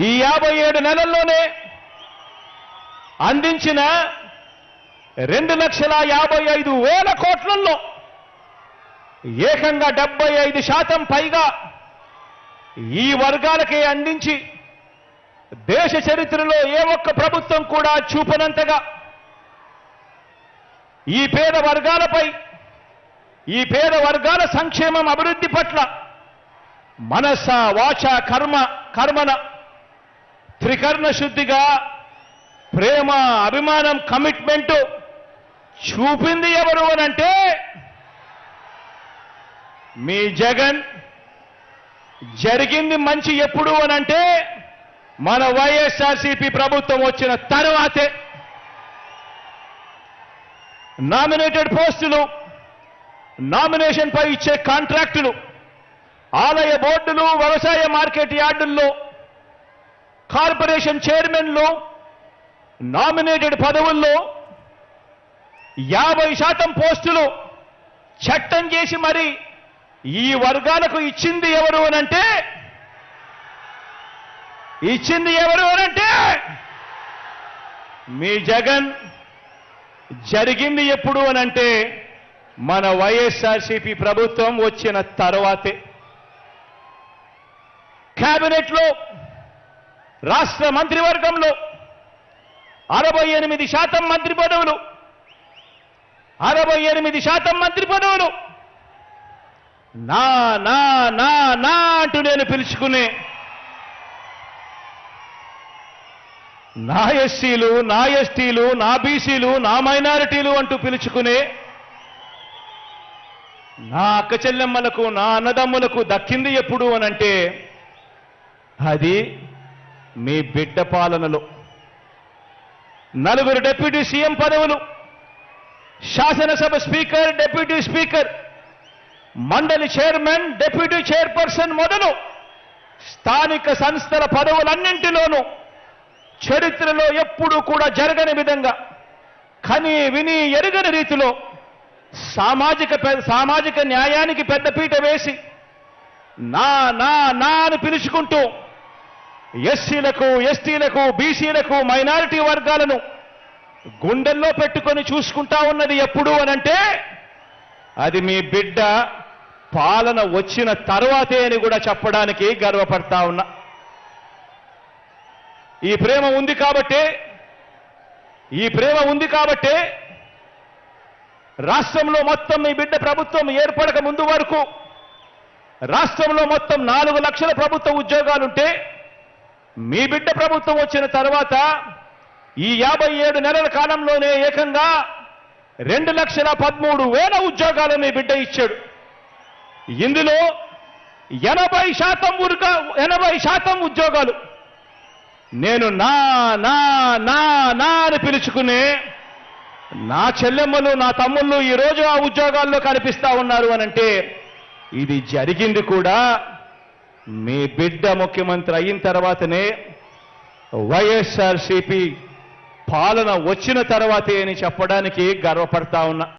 ఈ 57 నెలల్లోనే అందించిన 2,55,000 కోట్లలో ఏకంగా 75% పైగా ఈ వర్గాలకే అందించి దేశ చరిత్రలో ఏ ఒక్క ప్రభుత్వం కూడా చూపనంతగా ఈ పేద వర్గాలపై, ఈ పేద వర్గాల సంక్షేమం అభివృద్ధి పట్ల మనస వాచ కర్మన త్రికరణ శుద్ధిగా ప్రేమ, అభిమానం, కమిట్మెంట్ చూపింది ఎవరు అనంటే మీ జగన్. జరిగింది మంచి ఎప్పుడు అనంటే మన వైఎస్ఆర్సీపీ ప్రభుత్వం వచ్చిన తర్వాతే. నామినేటెడ్ పోస్టులు, నామినేషన్ పై ఇచ్చే కాంట్రాక్టులు, ఆలయ బోర్డులు, వ్యవసాయ మార్కెట్ యార్డుల్లో కార్పొరేషన్ చైర్మన్లు, నామినేటెడ్ పదవుల్లో 50% పోస్టులు చట్టం చేసి మరి ఈ వర్గాలకు ఇచ్చింది ఎవరు అనంటే మీ జగన్. జరిగింది ఎప్పుడు అనంటే మన వైఎస్ఆర్సీపీ ప్రభుత్వం వచ్చిన తర్వాతే. కేబినెట్లో, రాష్ట్ర మంత్రివర్గంలో 68% మంత్రి పదవులు, 68% మంత్రి పదవులు నా నా నా నా అంటూ నేను పిలుచుకునే నా ఎస్సీలు, నా ఎస్టీలు, నా బీసీలు, నా మైనారిటీలు అంటూ పిలుచుకునే నా అక్క చెల్లెమ్మలకు, నా అన్నదమ్ములకు దక్కింది ఎప్పుడు అనంటే అది మీ బిడ్డ పాలనలో. 4 డిప్యూటీ సీఎం పదవులు, శాసనసభ స్పీకర్, డిప్యూటీ స్పీకర్, మండలి చైర్మన్, డిప్యూటీ చైర్పర్సన్ మొదలు స్థానిక సంస్థల పదవులన్నింటిలోనూ చరిత్రలో ఎప్పుడూ కూడా జరగని విధంగా, కని విని ఎరుగని రీతిలో సామాజిక న్యాయానికి పెద్దపీట వేసి నా నా నా అని పిలుచుకుంటూ ఎస్సీలకు, ఎస్టీలకు, బీసీలకు, మైనారిటీ వర్గాలను గుండెల్లో పెట్టుకొని చూసుకుంటా ఉన్నది ఎప్పుడు అనంటే అది మీ బిడ్డ పాలన వచ్చిన తర్వాతే అని కూడా చెప్పడానికి గర్వపడతా ఉన్నా. ఈ ప్రేమ ఉంది కాబట్టే రాష్ట్రంలో మొత్తం మీ బిడ్డ ప్రభుత్వం ఏర్పడక ముందు వరకు రాష్ట్రంలో మొత్తం 4 లక్షల ప్రభుత్వ ఉద్యోగాలుంటే మీ బిడ్డ ప్రభుత్వం వచ్చిన తర్వాత ఈ 57 నెలల కాలంలోనే ఏకంగా 2,13,000 ఉద్యోగాలు మీ బిడ్డ ఇచ్చాడు. ఇందులో 80% ఉద్యోగాలు నేను నా నా నా నా అని పిలుచుకునే నా చెల్లెమ్మలు, నా తమ్ముళ్ళు ఈరోజు ఆ ఉద్యోగాల్లో కనిపిస్తా ఉన్నారు అనంటే ఇది జరిగింది కూడా మీ బిడ్డ ముఖ్యమంత్రి అయిన తర్వాతనే, వైఎస్ఆర్సీపీ పాలన వచ్చిన తర్వాతే అని చెప్పడానికి గర్వపడతా ఉన్నా.